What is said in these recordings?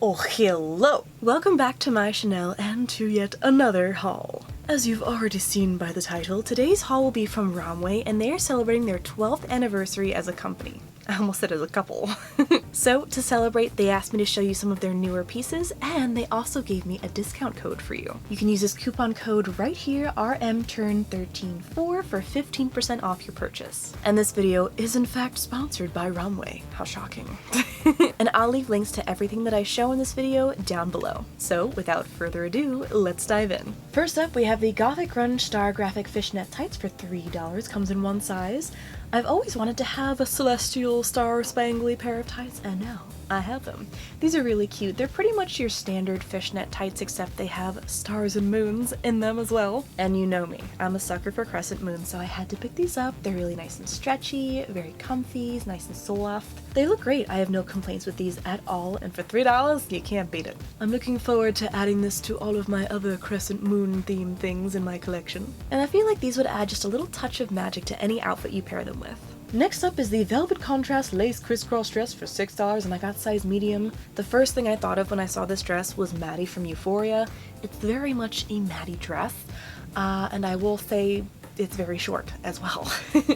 Oh, hello! Welcome back to my Chanel and to yet another haul. As you've already seen by the title, today's haul will be from Romwe, and they are celebrating their 12th anniversary as a company. I almost said as a couple. So, to celebrate, they asked me to show you some of their newer pieces, and they also gave me a discount code for you. You can use this coupon code right here, RMTURN134, for 15% off your purchase. And this video is in fact sponsored by Romwe. How shocking. And I'll leave links to everything that I show in this video down below. So, without further ado, let's dive in. First up, we have the Gothic grunge star graphic fishnet tights for $3. Comes in one size. I've always wanted to have a celestial star spangly pair of tights, and now I have them. These are really cute. They're pretty much your standard fishnet tights, except they have stars and moons in them as well. And you know me, I'm a sucker for crescent moons, so I had to pick these up. They're really nice and stretchy, very comfy, nice and soft. They look great. I have no complaints with these at all, and for $3, you can't beat it. I'm looking forward to adding this to all of my other crescent moon themed things in my collection. And I feel like these would add just a little touch of magic to any outfit you pair them with. Next up is the velvet contrast lace crisscross dress for $6, and I got size medium. The first thing I thought of when I saw this dress was Maddie from Euphoria. It's very much a Maddie dress, and I will say it's very short as well.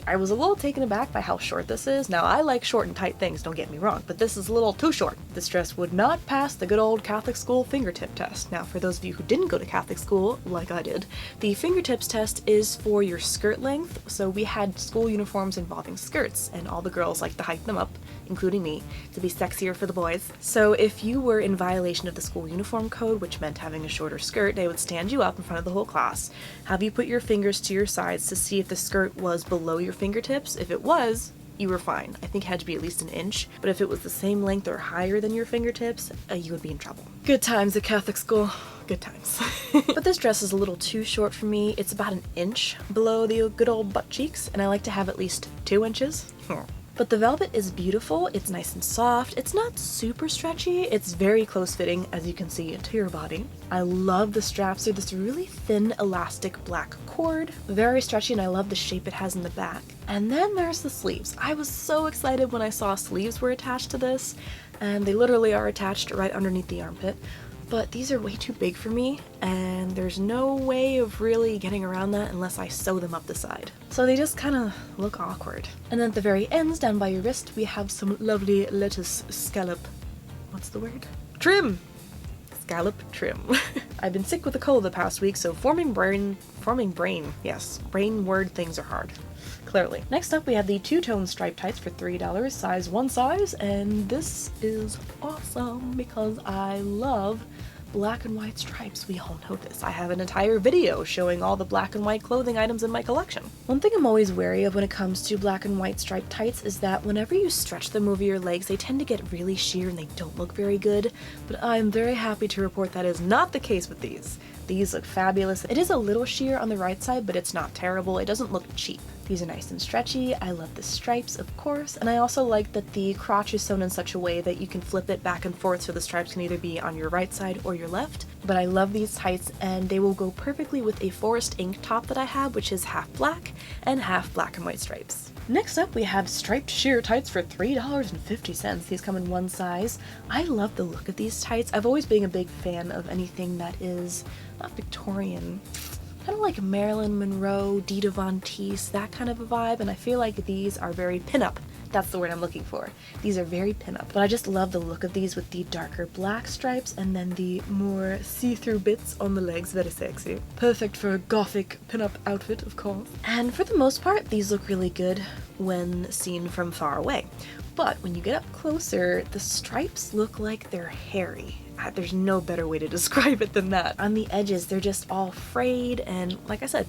I was a little taken aback by how short this is. Now, I like short and tight things, don't get me wrong, but this is a little too short. This dress would not pass the good old Catholic school fingertip test. Now, for those of you who didn't go to Catholic school, like I did, the fingertips test is for your skirt length. So we had school uniforms involving skirts, and all the girls like to hike them up, including me, to be sexier for the boys. So if you were in violation of the school uniform code, which meant having a shorter skirt, they would stand you up in front of the whole class, have you put your fingers to your sides to see if the skirt was below your fingertips. If it was, you were fine. I think it had to be at least an inch, but if it was the same length or higher than your fingertips, you would be in trouble. Good times at Catholic school. Good times. But this dress is a little too short for me. It's about an inch below the good old butt cheeks, and I like to have at least 2 inches. But the velvet is beautiful, it's nice and soft, it's not super stretchy, it's very close fitting, as you can see, to your body. I love the straps, they're this really thin elastic black cord, very stretchy, and I love the shape it has in the back. And then there's the sleeves. I was so excited when I saw sleeves were attached to this, and they literally are attached right underneath the armpit. But these are way too big for me, and there's no way of really getting around that unless I sew them up the side. So they just kind of look awkward. And then at the very ends, down by your wrist, we have some lovely lettuce scallop. What's the word? Trim! Scallop trim. I've been sick with a cold the past week, so forming brain word things are hard. Clearly. Next up, we have the Twotone striped tights for $3, size 1 size, and this is awesome because I love black and white stripes. We all know this. I have an entire video showing all the black and white clothing items in my collection. One thing I'm always wary of when it comes to black and white striped tights is that whenever you stretch them over your legs, they tend to get really sheer and they don't look very good, but I'm very happy to report that is not the case with these. These look fabulous. It is a little sheer on the right side, but it's not terrible. It doesn't look cheap. These are nice and stretchy. I love the stripes, of course, and I also like that the crotch is sewn in such a way that you can flip it back and forth so the stripes can either be on your right side or your left. But I love these tights, and they will go perfectly with a forest ink top that I have, which is half black and half black and white stripes. Next up, we have striped sheer tights for $3.50. These come in one size. I love the look of these tights. I've always been a big fan of anything that is not Victorian, kind of like Marilyn Monroe, Dita Von Teese, that kind of a vibe, and I feel like these are very pin-up. That's the word I'm looking for. These are very pin-up, but I just love the look of these with the darker black stripes and then the more see-through bits on the legs. Very sexy. Perfect for a Gothic pin-up outfit, of course. And for the most part, these look really good when seen from far away. But when you get up closer, the stripes look like they're hairy. There's no better way to describe it than that. On the edges, they're just all frayed, and like I said,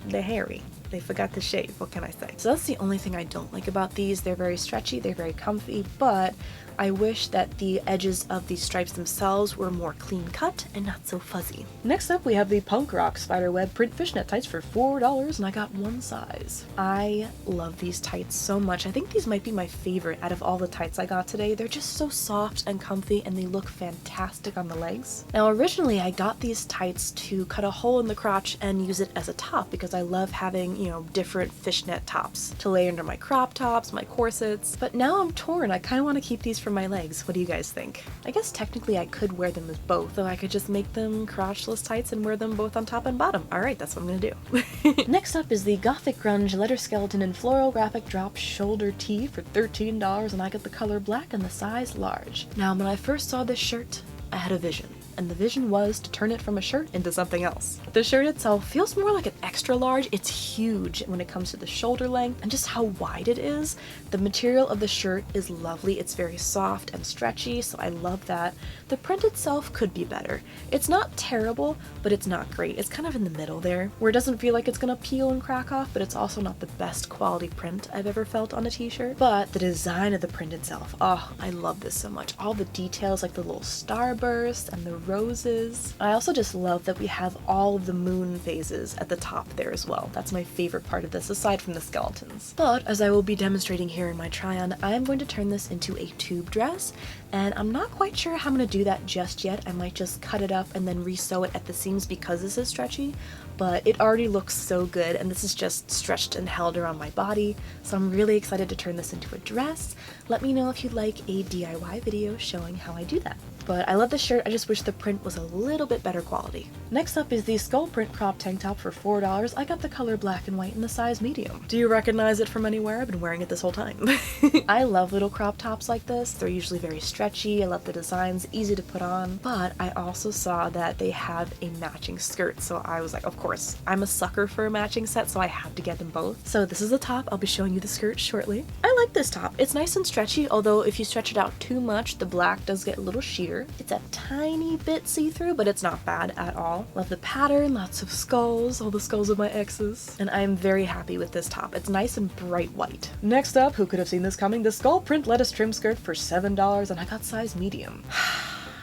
they're hairy. They forgot to shave, what can I say? So that's the only thing I don't like about these. They're very stretchy, they're very comfy, but I wish that the edges of these stripes themselves were more clean cut and not so fuzzy. Next up, we have the punk rock spiderweb print fishnet tights for $4, and I got one size. I love these tights so much. I think these might be my favorite out of all the tights I got today. They're just so soft and comfy, and they look fantastic on the legs. Now, originally I got these tights to cut a hole in the crotch and use it as a top because I love having, you know, different fishnet tops to lay under my crop tops, my corsets, but now I'm torn. I kind of want to keep these for for my legs. What do you guys think? I guess technically I could wear them as both, though I could just make them crotchless tights and wear them both on top and bottom. Alright, that's what I'm gonna do. Next up is the Gothic grunge letter skeleton and floral graphic drop shoulder tee for $13, and I got the color black and the size large. Now, when I first saw this shirt, I had a vision. And the vision was to turn it from a shirt into something else. The shirt itself feels more like an extra large. It's huge when it comes to the shoulder length and just how wide it is. The material of the shirt is lovely. It's very soft and stretchy, so I love that. The print itself could be better. It's not terrible, but it's not great. It's kind of in the middle there, where it doesn't feel like it's gonna peel and crack off, but it's also not the best quality print I've ever felt on a t-shirt. But the design of the print itself, oh, I love this so much. All the details, like the little starburst and the roses. I also just love that we have all of the moon phases at the top there as well. That's my favorite part of this, aside from the skeletons. But as I will be demonstrating here in my try-on, I'm going to turn this into a tube dress, and I'm not quite sure how I'm going to do that just yet. I might just cut it up and then re-sew it at the seams because this is stretchy, but it already looks so good, and this is just stretched and held around my body, so I'm really excited to turn this into a dress. Let me know if you'd like a DIY video showing how I do that. But I love this shirt, I just wish the print was a little bit better quality. Next up is the skull print crop tank top for $4. I got the color black and white in the size medium. Do you recognize it from anywhere? I've been wearing it this whole time. I love little crop tops like this. They're usually very stretchy, I love the designs, easy to put on, but I also saw that they have a matching skirt, so I was like, of course, I'm a sucker for a matching set, so I had to get them both. So this is the top, I'll be showing you the skirt shortly. I like this top. It's nice and stretchy, although if you stretch it out too much, the black does get a little sheer. It's a tiny bit see-through, but it's not bad at all. Love the pattern, lots of skulls, all the skulls of my exes. And I am very happy with this top. It's nice and bright white. Next up, who could have seen this coming? The skull print lettuce trim skirt for $7, and I got size medium.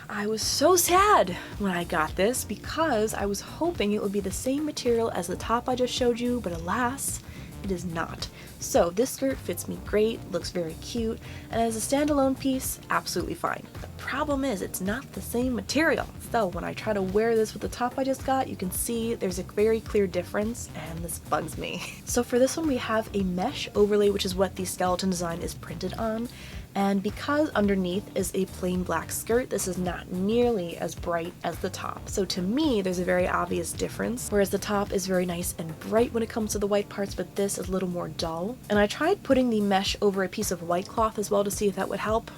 I was so sad when I got this because I was hoping it would be the same material as the top I just showed you, but alas, it is not. So this skirt fits me great, looks very cute, and as a standalone piece, absolutely fine. The problem is it's not the same material. So when I try to wear this with the top I just got, you can see there's a very clear difference, and this bugs me. So for this one we have a mesh overlay, which is what the skeleton design is printed on. And because underneath is a plain black skirt, this is not nearly as bright as the top. So to me, there's a very obvious difference, whereas the top is very nice and bright when it comes to the white parts, but this is a little more dull. And I tried putting the mesh over a piece of white cloth as well to see if that would help.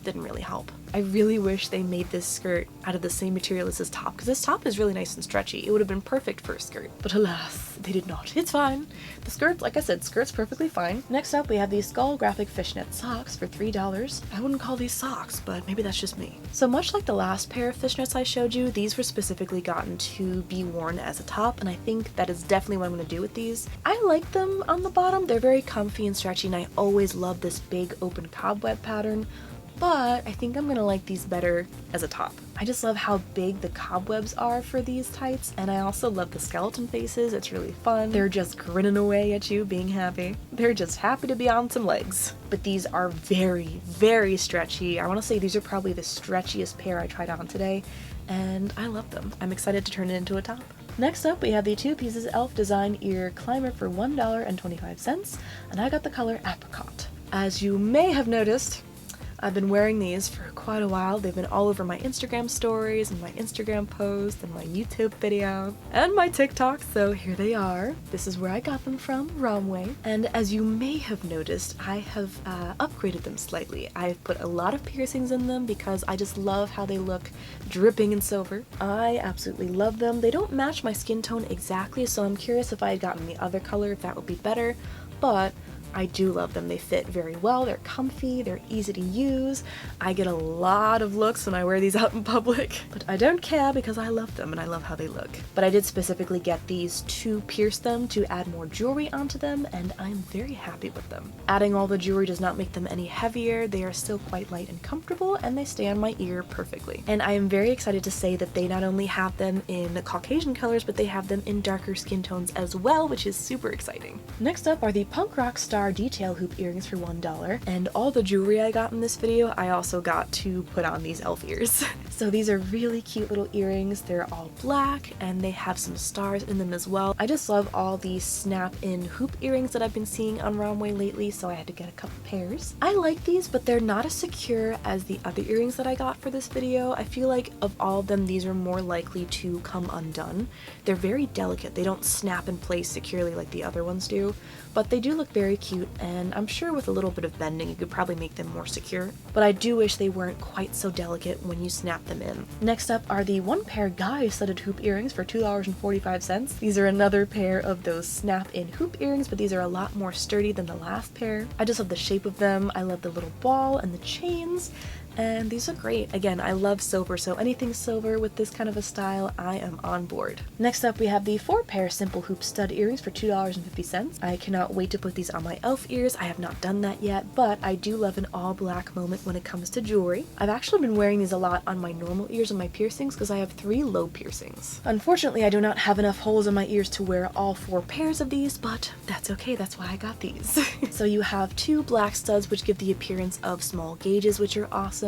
Didn't really help. I really wish they made this skirt out of the same material as this top, because this top is really nice and stretchy. It would have been perfect for a skirt, but alas, they did not. It's fine. The skirt, like I said, skirt's perfectly fine. Next up, we have these skull graphic fishnet socks for $3. I wouldn't call these socks, but maybe that's just me. So much like the last pair of fishnets I showed you, these were specifically gotten to be worn as a top, and I think that is definitely what I'm going to do with these. I like them on the bottom. They're very comfy and stretchy, and I always love this big open cobweb pattern. But I think I'm gonna like these better as a top. I just love how big the cobwebs are for these tights, and I also love the skeleton faces. It's really fun. They're just grinning away at you, being happy. They're just happy to be on some legs. But these are very, very stretchy. I wanna say these are probably the stretchiest pair I tried on today, and I love them. I'm excited to turn it into a top. Next up, we have the 2 pieces elf design ear climber for $1.25, and I got the color apricot. As you may have noticed, I've been wearing these for quite a while. They've been all over my Instagram stories and my Instagram posts and my YouTube video and my TikTok, so here they are. This is where I got them from, Romwe. And as you may have noticed, I have upgraded them slightly. I've put a lot of piercings in them because I just love how they look dripping in silver. I absolutely love them. They don't match my skin tone exactly, so I'm curious if I had gotten the other color, if that would be better, but I do love them. They fit very well, they're comfy, they're easy to use. I get a lot of looks when I wear these out in public, but I don't care because I love them and I love how they look. But I did specifically get these to pierce them to add more jewelry onto them, and I'm very happy with them. Adding all the jewelry does not make them any heavier. They are still quite light and comfortable, and they stay on my ear perfectly. And I am very excited to say that they not only have them in Caucasian colors, but they have them in darker skin tones as well, which is super exciting. Next up are the punk rock star are detail hoop earrings for $1, and all the jewelry I got in this video, I also got to put on these elf ears. So these are really cute little earrings. They're all black, and they have some stars in them as well. I just love all these snap-in hoop earrings that I've been seeing on Romwe lately, so I had to get a couple pairs. I like these, but they're not as secure as the other earrings that I got for this video. I feel like of all of them, these are more likely to come undone. They're very delicate. They don't snap in place securely like the other ones do, but they do look very cute, and I'm sure with a little bit of bending you could probably make them more secure. But I do wish they weren't quite so delicate when you snap them in. Next up are the one pair guy studded hoop earrings for $2.45. These are another pair of those snap-in hoop earrings, but these are a lot more sturdy than the last pair. I just love the shape of them. I love the little ball and the chains, and these are great. Again, I love silver, so anything silver with this kind of a style, I am on board. Next up, we have the 4-pair simple hoop stud earrings for $2.50. I cannot wait to put these on my elf ears. I have not done that yet, but I do love an all black moment when it comes to jewelry. I've actually been wearing these a lot on my normal ears and my piercings because I have 3 low piercings. Unfortunately, I do not have enough holes in my ears to wear all 4 pairs of these, but that's okay, that's why I got these. So you have 2 black studs, which give the appearance of small gauges, which are awesome.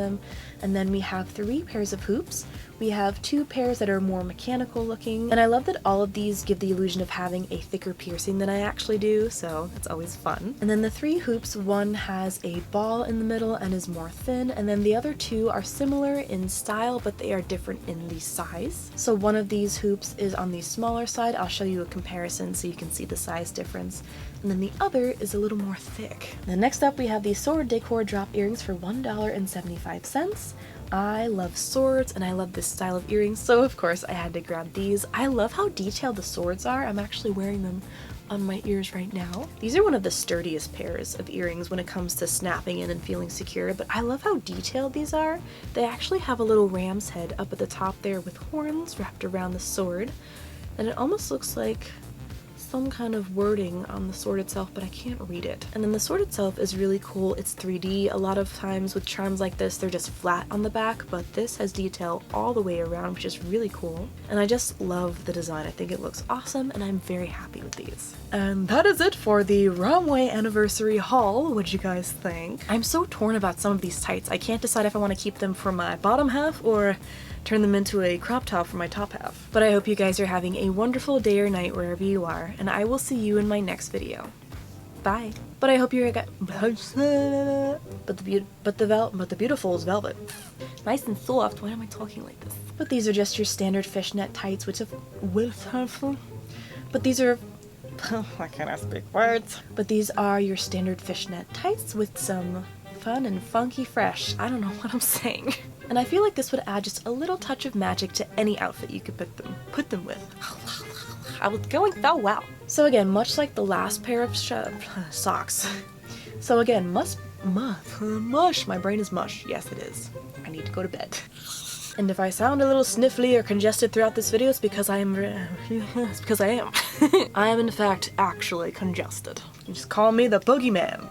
And then we have 3 pairs of hoops. We have 2 pairs that are more mechanical looking, and I love that all of these give the illusion of having a thicker piercing than I actually do, so that's always fun. And then the 3 hoops, one has a ball in the middle and is more thin, and then the other 2 are similar in style, but they are different in the size. So one of these hoops is on the smaller side. I'll show you a comparison so you can see the size difference. And then the other is a little more thick. Then next up we have the sword decor drop earrings for $1.75. I love swords and I love this style of earrings, so of course I had to grab these. I love how detailed the swords are. I'm actually wearing them on my ears right now. These are one of the sturdiest pairs of earrings when it comes to snapping in and feeling secure, but I love how detailed these are. They actually have a little ram's head up at the top there with horns wrapped around the sword, and it almost looks like some kind of wording on the sword itself, but I can't read it. And then the sword itself is really cool. It's 3D. A lot of times with charms like this, they're just flat on the back, but this has detail all the way around, which is really cool. And I just love the design. I think it looks awesome, and I'm very happy with these. And that is it for the Romwe anniversary haul. What'd you guys think? I'm so torn about some of these tights. I can't decide if I want to keep them for my bottom half or turn them into a crop top for my top half. But I hope you guys are having a wonderful day or night wherever you are, and I will see you in my next video. Bye. But I hope you're but the beautiful is velvet. Nice and soft. Why am I talking like this? But these are just your standard fishnet tights, which but these are why can't I speak words? But these are your standard fishnet tights with some fun and funky fresh. I don't know what I'm saying. And I feel like this would add just a little touch of magic to any outfit you could put them with. I was going so well. So again, much like the last pair of socks. So again, mush, my brain is mush. Yes, it is. I need to go to bed. And if I sound a little sniffly or congested throughout this video, it's because I am. It's because I am. I am in fact actually congested. You just call me the boogeyman.